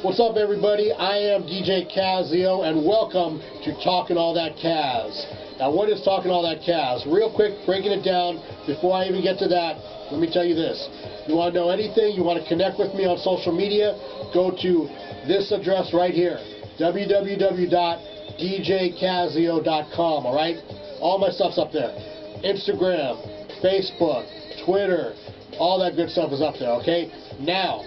What's up, everybody? I am DJ Kazzeo, and welcome to Talkin All That Kazz. Now, what is Talkin All That Kazz? Real quick, breaking it down, before I even get to that, let me tell you this. You want to know anything, you want to connect with me on social media, go to this address right here, www.djkazzeo.com, alright? All my stuff's up there. Instagram, Facebook, Twitter, all that good stuff is up there, okay? Now,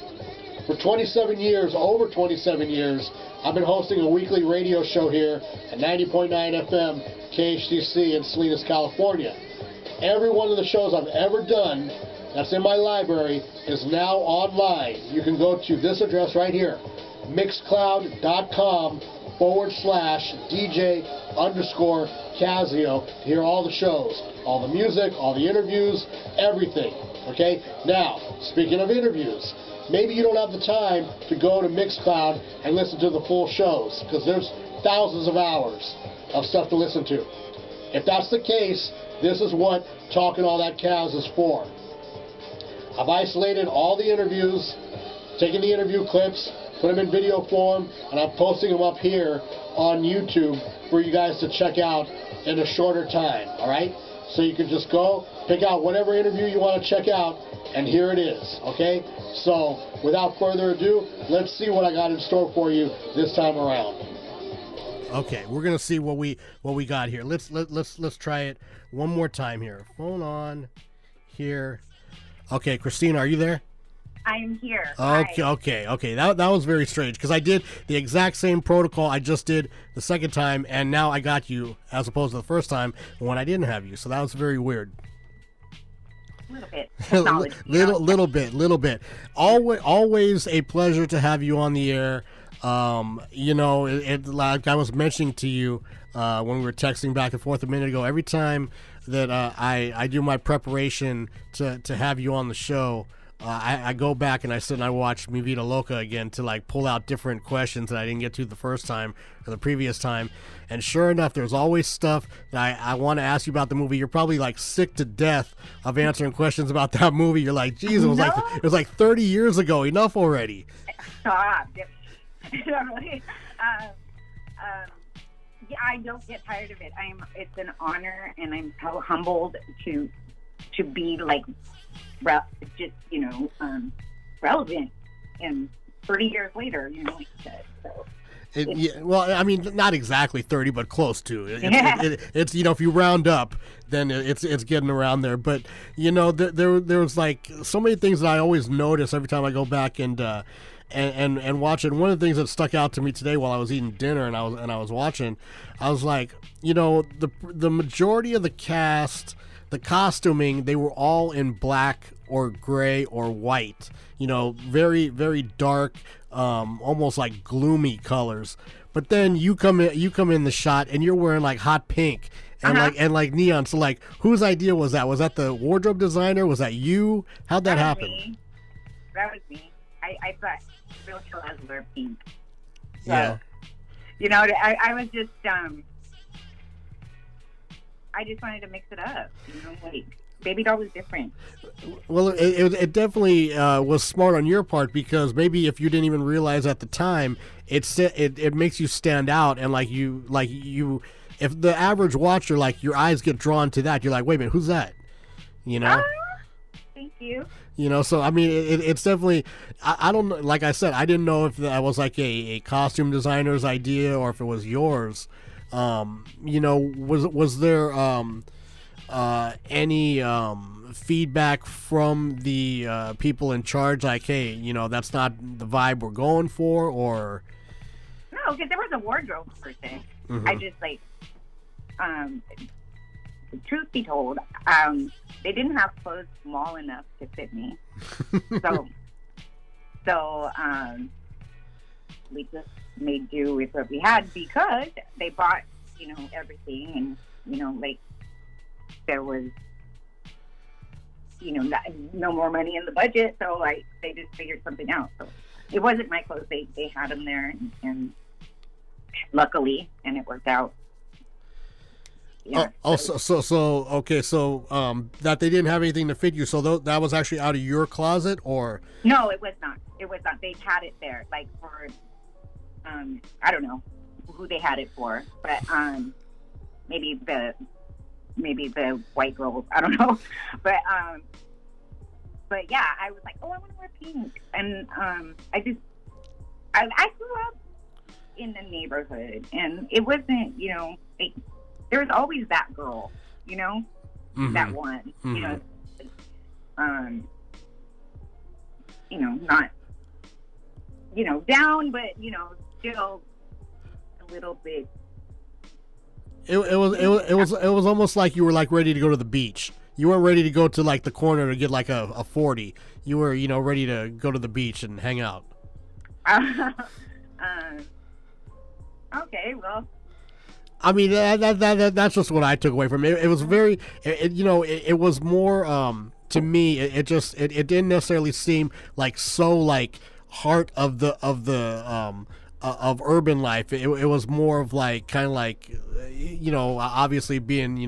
for 27 years, over 27 years, I've been hosting a weekly radio show here at 90.9 FM KHTC in Salinas, California. Every one of the shows I've ever done that's in my library is now online. You can go to this address right here, mixcloud.com/DJ_Kazzeo to hear all the shows, all the music, all the interviews, everything. Okay? Now, speaking of interviews, maybe you don't have the time to go to Mixcloud and listen to the full shows, because there's thousands of hours of stuff to listen to. If that's the case, this is what Talkin All That Kazz is for. I've isolated all the interviews, taken the interview clips, put them in video form, and I'm posting them up here on YouTube for you guys to check out in a shorter time, alright? So you can just go, pick out whatever interview you want to check out, and here it is, okay? So, without further ado, let's see what I got in store for you this time around. Okay, we're gonna see what we got here. Let's try it one more time here. Phone on here. Okay, Christina, are you there? I'm here. Okay. That was very strange, because I did the exact same protocol I just did the second time, and now I got you as opposed to the first time when I didn't have you. So that was very weird. Little bit. little bit. Always a pleasure to have you on the air. You know, like I was mentioning to you when we were texting back and forth a minute ago, every time that I do my preparation to have you on the show, I go back and I sit and I watch Mi Vida Loca again to like pull out different questions that I didn't get to the first time or the previous time. And sure enough, there's always stuff that I want to ask you about the movie. You're probably like sick to death of answering questions about that movie. You're like, geez, it was like 30 years ago. Enough already. Stop. Yeah, I don't get tired of it. It's an honor, and I'm so humbled to be like relevant, and 30 years later, you know, like you said. So. Well, I mean, not exactly 30, but close to. It's you know, if you round up, then it's getting around there. But you know, there was like so many things that I always notice every time I go back and watch it. And one of the things that stuck out to me today while I was eating dinner and I was watching, I was like, you know, the majority of the cast, the costuming, they were all in black or gray or white. You know, very, very dark, almost like gloomy colors. But then you come in the shot and you're wearing like hot pink and like neon. So like, whose idea was that? Was that the wardrobe designer? Was that you? How'd that happen? That was me. I thought real killers wear pink. So, yeah. You know, I was just I just wanted to mix it up. You know, like Baby Doll was different. Well, it definitely was smart on your part, because maybe if you didn't even realize at the time, it makes you stand out, and like you if the average watcher, like your eyes get drawn to that, you're like, wait a minute, who's that? You know. Thank you. You know, so I mean, it's definitely. I don't know. Like I said, I didn't know if that was like a costume designer's idea or if it was yours. You know, was there any feedback from the people in charge, like, hey, you know, that's not the vibe we're going for, or? No, because there was a wardrobe person. Mm-hmm. I just like, truth be told, they didn't have clothes small enough to fit me. so we just made do with what we had, because they bought, you know, everything, and, you know, like there was, you know, no more money in the budget, so like they just figured something out. So it wasn't my clothes. They had them there, and luckily, and it worked out. Yeah. Okay, so that they didn't have anything to fit you, so that was actually out of your closet, or? No, it was not. It was not. They had it there, like I don't know who they had it for, but maybe the white girls. I don't know, but yeah, I was like, oh, I want to wear pink, and I grew up in the neighborhood, and it wasn't, there was always that girl, Mm-hmm. that one, Mm-hmm. Not, down, but still a little bit. It was almost like you were like ready to go to the beach. You weren't ready to go to like the corner to get like a 40. You were, ready to go to the beach and hang out. Okay, well. I mean, that's just what I took away from it. It was very, it was more, to me, it didn't necessarily seem like so like heart of urban life. It was more of like, kind of like, obviously being,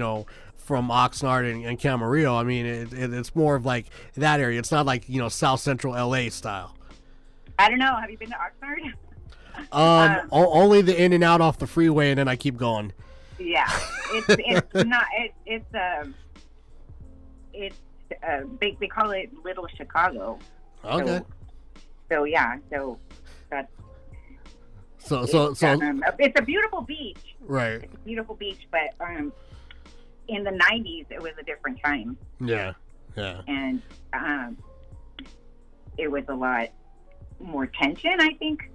from Oxnard and Camarillo. I mean, it's more of like that area. It's not like, South Central LA style. I don't know. Have you been to Oxnard? Only the in and out off the freeway, and then I keep going. Yeah, it's not. They call it Little Chicago. Okay. So yeah, so that's. So it's a beautiful beach. Right. It's a beautiful beach, but in the 90s it was a different time. Yeah. And it was a lot more tension, I think,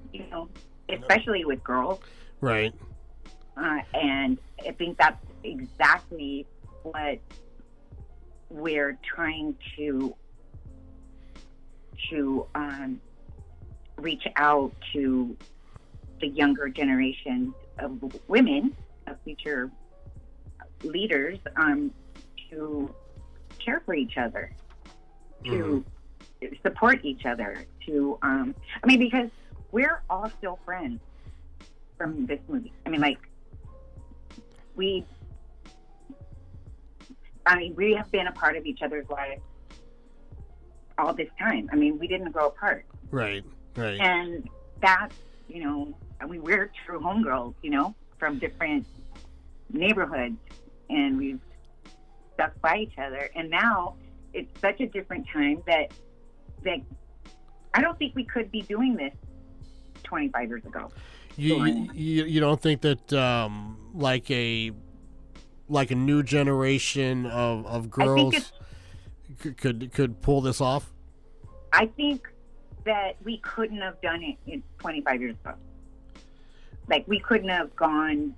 especially with girls. Right. And I think that's exactly what we're trying to reach out to the younger generation of women, of future leaders, to care for each other, to support each other, because we're all still friends from this movie. I mean, like, we have been a part of each other's lives all this time. I mean, we didn't grow apart. Right. And that's, we're true homegirls, from different neighborhoods, and we've stuck by each other. And now it's such a different time that I don't think we could be doing this 25 years ago. You don't think that like a new generation of girls could pull this off? I think that we couldn't have done it in 25 years ago. Like, we couldn't have gone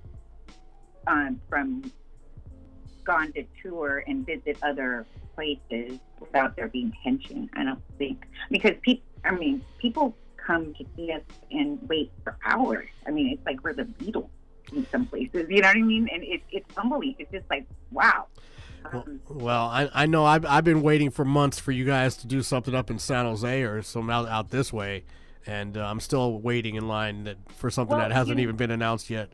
to tour and visit other places without there being tension. I don't think, because people come to see us and wait for hours. I mean, it's like we're the Beatles in some places. You know what I mean? And it's humbling. It's just like, wow. Well, I know I've been waiting for months for you guys to do something up in San Jose or some out this way, and I'm still waiting in line for something that hasn't even been announced yet.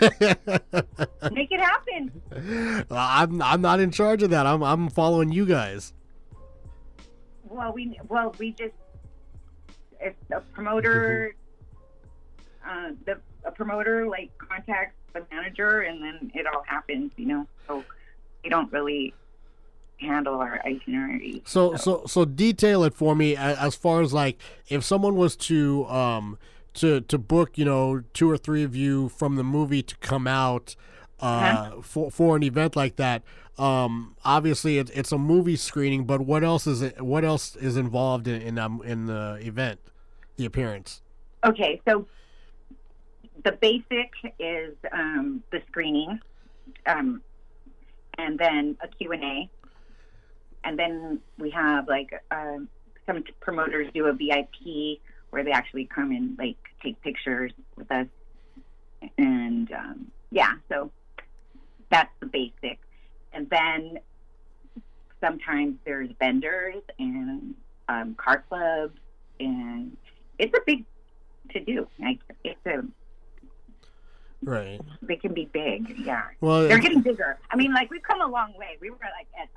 Make it happen. I'm not in charge of that. I'm following you guys. Well, we just, if a promoter a promoter like contacts the manager, and then it all happens, so we don't really handle our itinerary. So detail it for me as far as like if someone was to book, 2 or 3 of you from the movie to come out for an event like that. Obviously it's a movie screening, but what else is involved in the event, the appearance? Okay, so the basic is the screening, and then a Q&A, and then we have like some promoters do a VIP where they actually come and like take pictures with us, and so that's the basic. And then sometimes there's vendors and car clubs, and it's a big to do. Like, right. They can be big, yeah. Well, they're getting bigger. I mean, like, we've come a long way. We were like at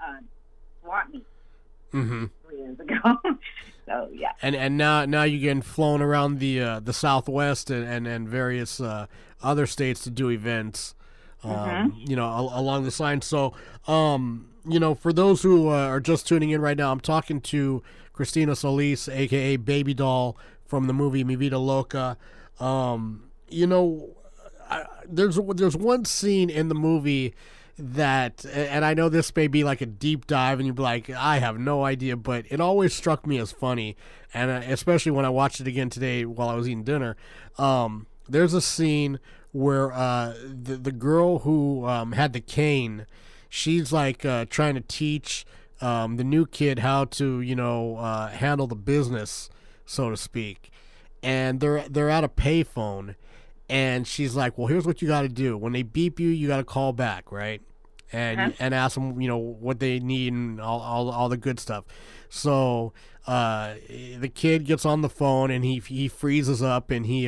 SWAT meet 3 years ago. So yeah. And now you're getting flown around the Southwest and various other states to do events, along this line. So, for those who are just tuning in right now, I'm talking to Christina Solis, aka Baby Doll from the movie Mi Vida Loca. There's one scene in the movie that, and I know this may be like a deep dive and you'd be like, I have no idea, but it always struck me as funny, and especially when I watched it again today while I was eating dinner. There's a scene where the girl who had the cane, she's like trying to teach the new kid how to handle the business, so to speak, and they're at a payphone. And she's like, well, here's what you got to do. When they beep you, you got to call back, right? And and ask them, what they need and all the good stuff. So the kid gets on the phone and he freezes up and he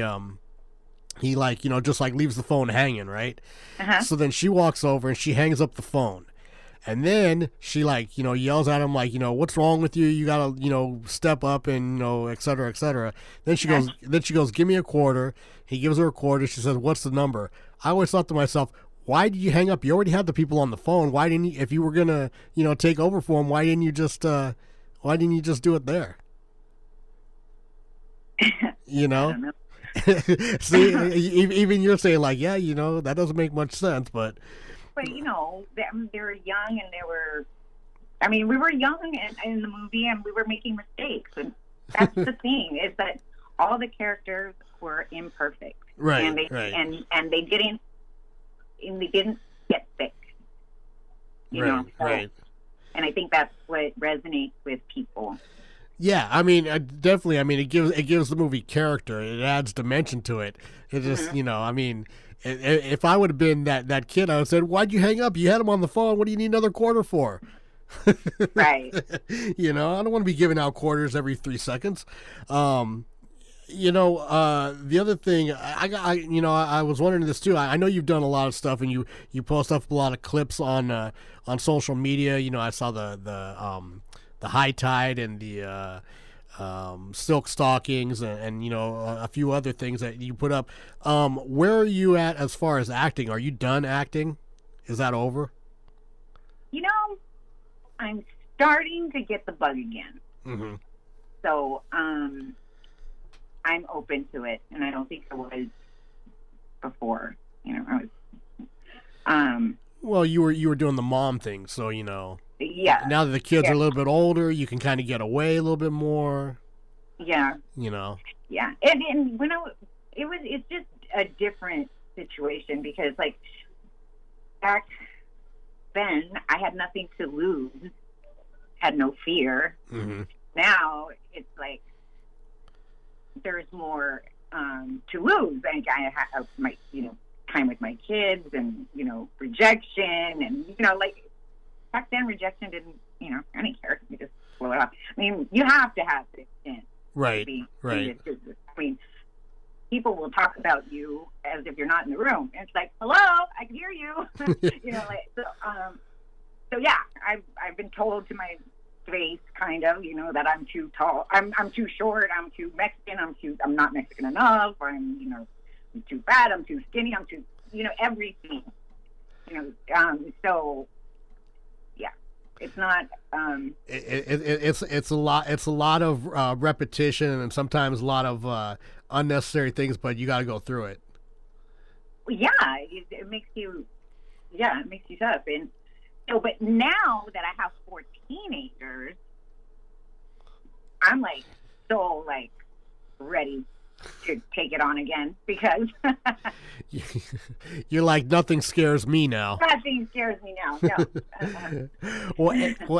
just like leaves the phone hanging, right? So then she walks over and she hangs up the phone. And then she yells at him what's wrong with you? You gotta step up and et cetera, et cetera. Then she goes, give me a quarter. He gives her a quarter. She says, what's the number? I always thought to myself, why did you hang up? You already had the people on the phone. Why didn't you? If you were gonna take over for him, why didn't you just do it there? I don't know. See, even you're saying that doesn't make much sense, but. But they were young, and we were young in the movie, and we were making mistakes, and that's the thing, is that all the characters were imperfect, right? And they didn't get sick, right. And I think that's what resonates with people. Yeah, definitely. It gives the movie character. It adds dimension to it. It just, if I would have been that kid, I would have said, why'd you hang up? You had him on the phone. What do you need another quarter for? Right. I don't want to be giving out quarters every 3 seconds. The other thing, I was wondering this too. I know you've done a lot of stuff, and you post up a lot of clips on social media. I saw the high tide and the silk stockings and a few other things that you put up. Where are you at as far as acting? Are you done acting? Is that over? I'm starting to get the bug again. Mm-hmm. So I'm open to it, and I don't think I was before. I was. Well, you were doing the mom thing, so Yeah. Now that the kids are a little bit older, you can kind of get away a little bit more. Yeah. Yeah, and when it's just a different situation, because back then I had nothing to lose, had no fear. Mm-hmm. Now it's there's more to lose. I have my time with my kids, and rejection, and back then rejection didn't I didn't care. You just blow it off. You have to have thick skin. Right. Right. People will talk about you as if you're not in the room. And it's like, hello, I can hear you. So yeah, I've been told to my face, kind of, that I'm too tall. I'm too short. I'm too Mexican. I'm not Mexican enough. I'm too fat. I'm too skinny. I'm too, everything. So yeah, it's not. It's a lot. It's a lot of repetition, and sometimes a lot of unnecessary things. But you got to go through it. Yeah, it makes you. Yeah, it makes you tough. And so, but now that I have 4 teenagers, I'm so ready to take it on again, because you're like, nothing scares me now. Nothing scares me now. No. Well,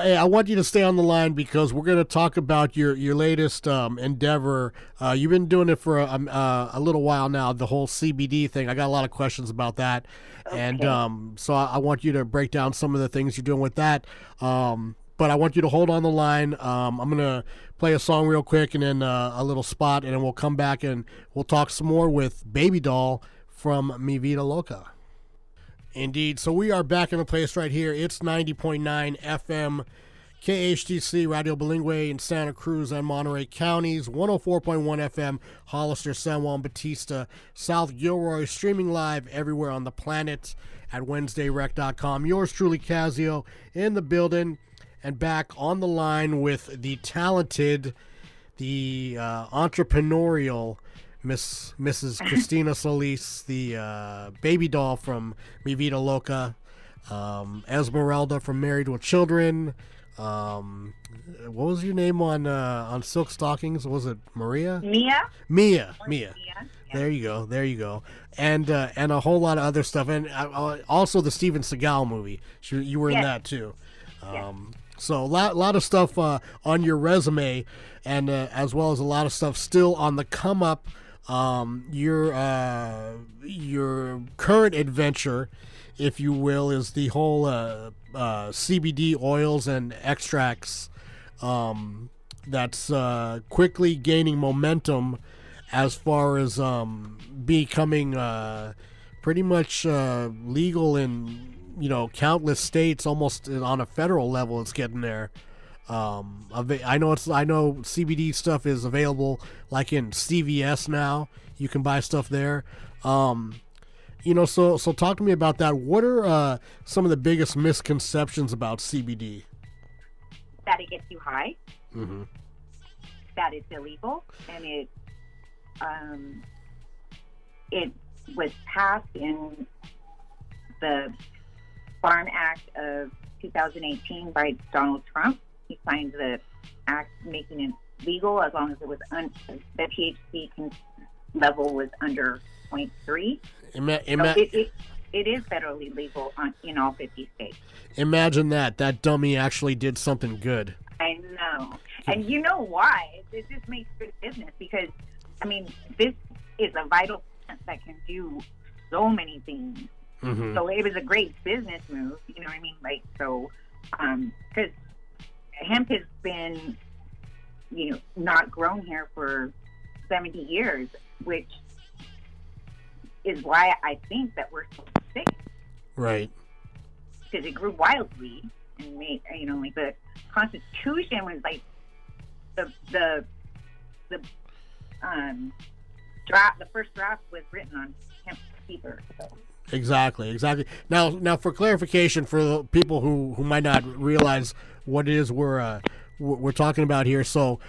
hey, I want you to stay on the line, because we're going to talk about your latest endeavor. You've been doing it for a little while now, the whole CBD thing. I got a lot of questions about that. Okay. And so I want you to break down some of the things you're doing with that. But I want you to hold on the line. I'm going to play a song real quick, and then a little spot, and then we'll come back and we'll talk some more with Baby Doll from Mi Vida Loca. Indeed. So we are back in the place right here. It's 90.9 FM KHTC Radio Bilingüe in Santa Cruz and Monterey counties, 104.1 FM, Hollister, San Juan Bautista, South Gilroy, streaming live everywhere on the planet at WednesdayRec.com. Yours truly, Kazzeo, in the building and back on the line with the talented, the entrepreneurial Mrs. Christina Solis, the baby doll from Mi Vida Loca, Esmeralda from Married with Children. What was your name on Silk Stockings? Was it Maria? Mia. Yeah. There you go. And a whole lot of other stuff, and also the Steven Seagal movie. You were in that too. So a lot of stuff on your resume, and as well as a lot of stuff still on the come up. Your current adventure, if you will, is the whole CBD oils and extracts that's quickly gaining momentum as far as becoming pretty much legal in countless states. Almost on a federal level, it's getting there. I know CBD stuff is available like in CVS now. You can buy stuff there. So talk to me about that. What are some of the biggest misconceptions about CBD? That it gets you high. Mm-hmm. That it's illegal, and it was passed in the Farm Act of 2018 by Donald Trump. He signed the act making it legal as long as it was the THC level was under 0.3. It is federally legal in all 50 states. Imagine that dummy actually did something good. I know. And you know why? It just makes good business because, this is a vital plant that can do so many things. Mm-hmm. So it was a great business move, you know what I mean? Because hemp has been, not grown here for 70 years, which is why I think that we're so sick. Right. Because it grew wildly and made, the Constitution was like the first draft was written on hemp paper. So. Exactly. Now, for clarification, for the people who might not realize what it is we're talking about here, so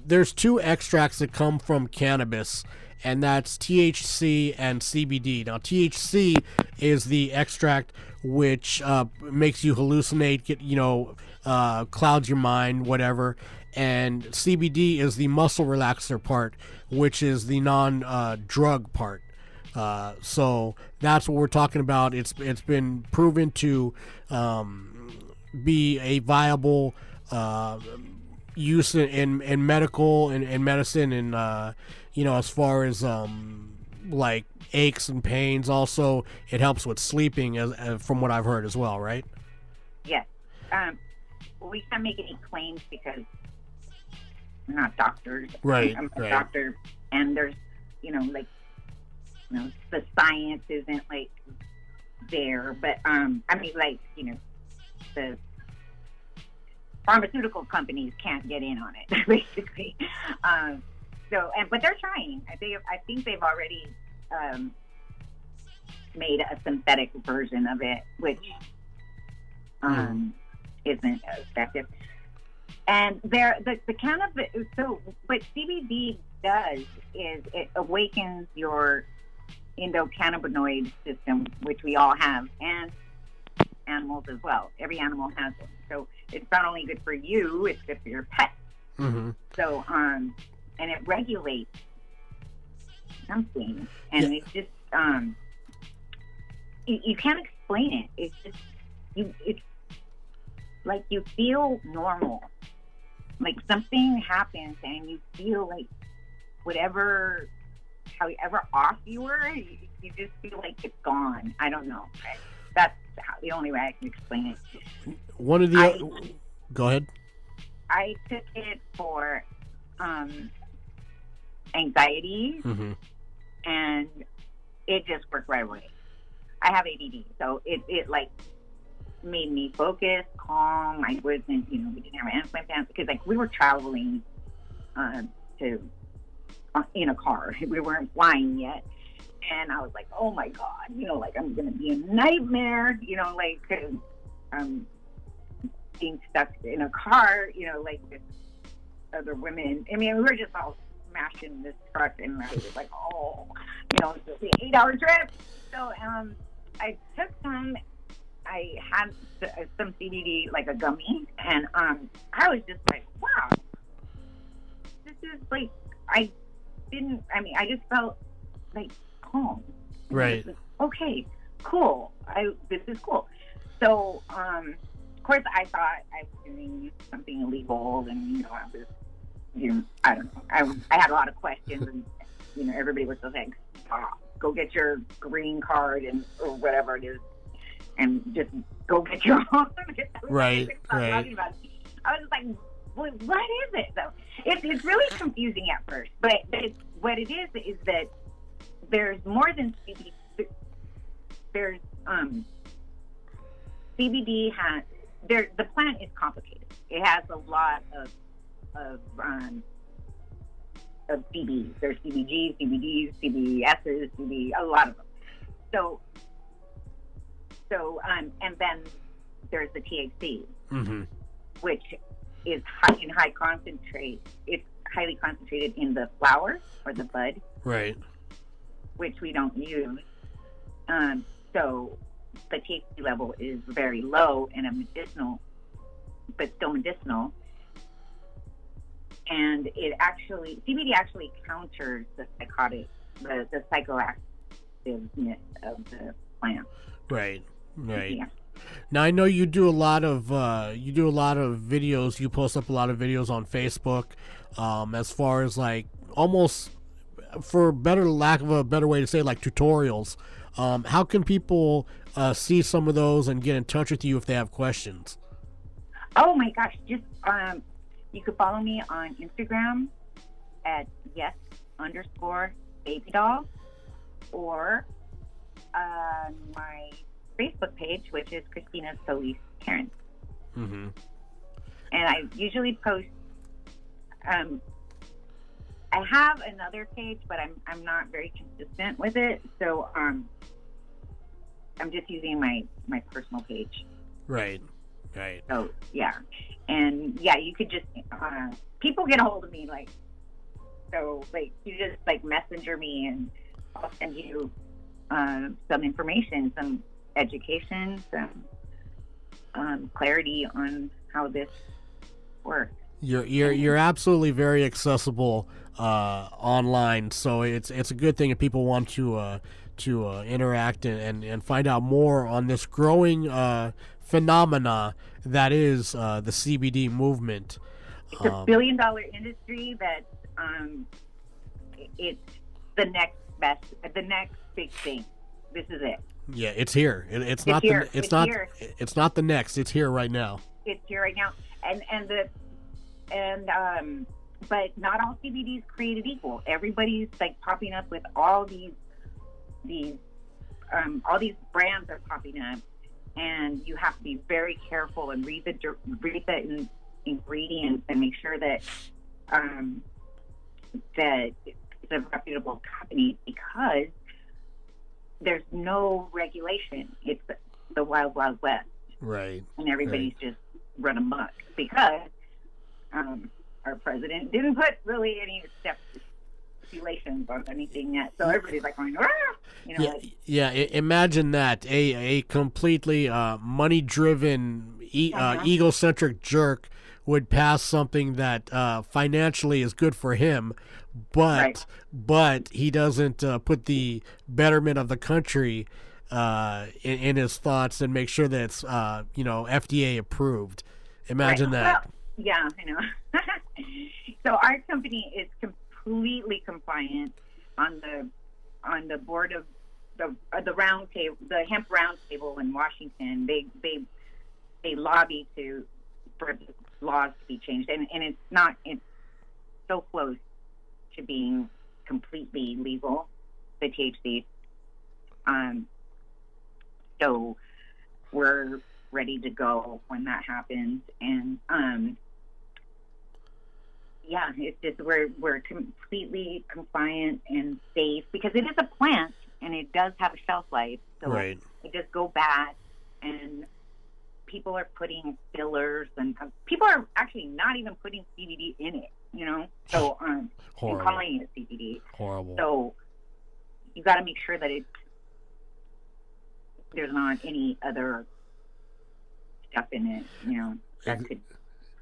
there's two extracts that come from cannabis, and that's THC and CBD. Now, THC is the extract which makes you hallucinate, clouds your mind, whatever, and CBD is the muscle relaxer part, which is the non-drug part. So that's what we're talking about. It's been proven to be a viable use in medical and medicine, and as far as like aches and pains. Also, it helps with sleeping, as from what I've heard as well, right? Yes. We can't make any claims because we're not doctors. Right. I'm a doctor, and there's the science isn't there, but the pharmaceutical companies can't get in on it, basically. But they're trying. I think they've already made a synthetic version of it, which isn't effective. And the cannabis. So what CBD does is it awakens your endocannabinoid system, which we all have, and animals as well. Every animal has one. So it's not only good for you, it's good for your pet. Mm-hmm. So, and it regulates something. And it's just, you can't explain it. It's just, it's like you feel normal. Like something happens and you feel like however off you were, you just feel like it's gone. I don't know. That's the only way I can explain it. Go ahead. I took it for anxiety, mm-hmm. and it just worked right away. I have ADD, so it made me focus, calm. I wasn't, we didn't have hands in my pants because like we were traveling in a car. We weren't flying yet. And I was like, oh my God, like I'm going to be a nightmare, like, 'cause I'm being stuck in a car, like with other women. I mean, we were just all smashed in this truck, and I was like, oh, it's going to be an 8-hour trip. So I took some. I had some CBD, like a gummy, and I was just like, wow, this is like, I just felt like calm. Right. Okay, cool. This is cool. So, of course, I thought I was doing something illegal, and I was, I don't know. I had a lot of questions, and everybody was just like, "Stop! Go get your green card or whatever it is, and just go get your own." Right. Right. I was just like, what is it though? It's really confusing at first, but what it is that there's more than CBD. There's CBD has the plant is complicated. It has a lot of CBs. There's CBGs, CBDs, CBSs, a lot of them. So and then there's the THC, mm-hmm. which is in high concentrate. It's highly concentrated in the flower or the bud, right? Which we don't use. So the THC level is very low and a medicinal, but still medicinal. And CBD actually counters the psychoactiveness of the plant. Right. Yeah. Now I know you do a lot of videos. You post up a lot of videos on Facebook, as far as like almost, for lack of a better way to say, like tutorials. How can people see some of those and get in touch with you if they have questions? Oh my gosh! Just you could follow me on Instagram at yes_babydoll, or my Facebook page, which is Christina Solis Karen. Mm-hmm. And I usually post. I have another page, but I'm not very consistent with it. So I'm just using my personal page. Right. So yeah, and yeah, you could just people get a hold of me you just like messenger me, and I'll send you some information, some education, some clarity on how this works. You're absolutely very accessible online, so it's a good thing if people want to interact and find out more on this growing phenomena that is the CBD movement. It's a $1 billion industry that it's the next big thing. This is it. Yeah, it's here. It's not the next. It's here right now. It's here right now, but not all CBD is created equal. Everybody's like popping up with all these brands are popping up, and you have to be very careful and read the ingredients and make sure that that it's a reputable company, because there's no regulation. It's the wild west, right? And everybody's just run amok because our president didn't put really any stipulations on anything yet. So everybody's like going, imagine that a completely money-driven, egocentric jerk would pass something that financially is good for him, but he doesn't put the betterment of the country in his thoughts and make sure that it's FDA approved. Imagine that. Well, yeah, I know. So our company is completely compliant on the board of the round table, the hemp round table in Washington. They lobby for laws to be changed, and it's so close to being completely legal, the THC. So we're ready to go when that happens. And yeah, it's just we're completely compliant and safe because it is a plant and it does have a shelf life. So right. it does go bad, and people are putting fillers, and people are actually not even putting CBD in it, you know, so and calling it CBD. Horrible. So you got to make sure that there's not any other stuff in it, you know, that could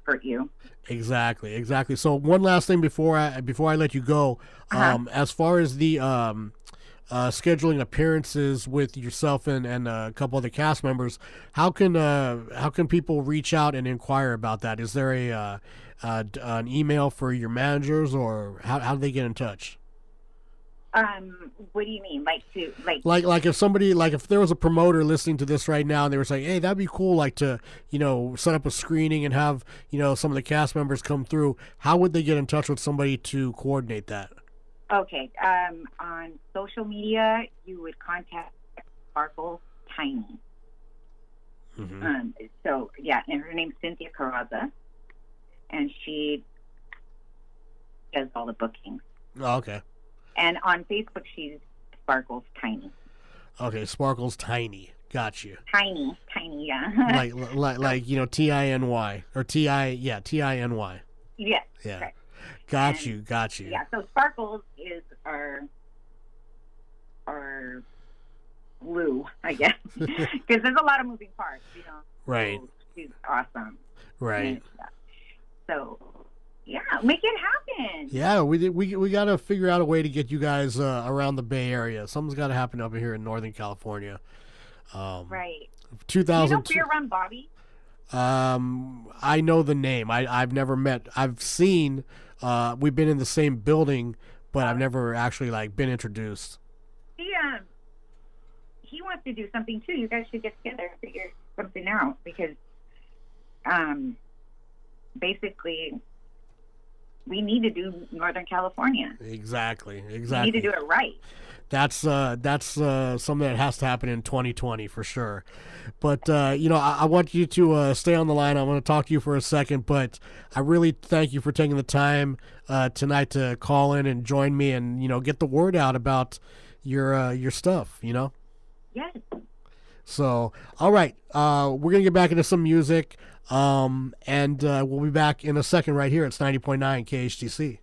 hurt you. Exactly. So one last thing before I let you go, as far as the scheduling appearances with yourself and a couple other cast members, how can people reach out and inquire about that? Is there an email for your managers, or how do they get in touch? What do you mean? Like if there was a promoter listening to this right now and they were saying, hey, that'd be cool, like to, you know, set up a screening and have, you know, some of the cast members come through, how would they get in touch with somebody to coordinate that? Okay. On social media, you would contact Sparkle Tiny. Mm-hmm. So yeah, and her name's Cynthia Carraza, and she does all the bookings. Oh, okay. And on Facebook, she's Sparkles Tiny. Okay, Sparkles Tiny. Got you. Tiny, yeah. like you know, TINY or TINY. Yes. Yeah. Correct. Got you. Yeah. So Sparkles is our glue, I guess, because there's a lot of moving parts, you know. Right. So she's awesome. Right. So. Yeah, make it happen. Yeah, we got to figure out a way to get you guys around the Bay Area. Something's got to happen up here in Northern California. Right. 2000. You know Beer Run Bobby? I know the name. I've never met. I've seen. We've been in the same building, but I've never actually been introduced. He wants to do something too. You guys should get together and figure something out because, basically, we need to do Northern California. Exactly. We need to do it right. That's something that has to happen in 2020 for sure. But you know, I want you to stay on the line. I want to talk to you for a second, but I really thank you for taking the time tonight to call in and join me, and you know, get the word out about your stuff. You know. Yes. So, all right, we're gonna get back into some music. And we'll be back in a second right here. It's 90.9 KHTC.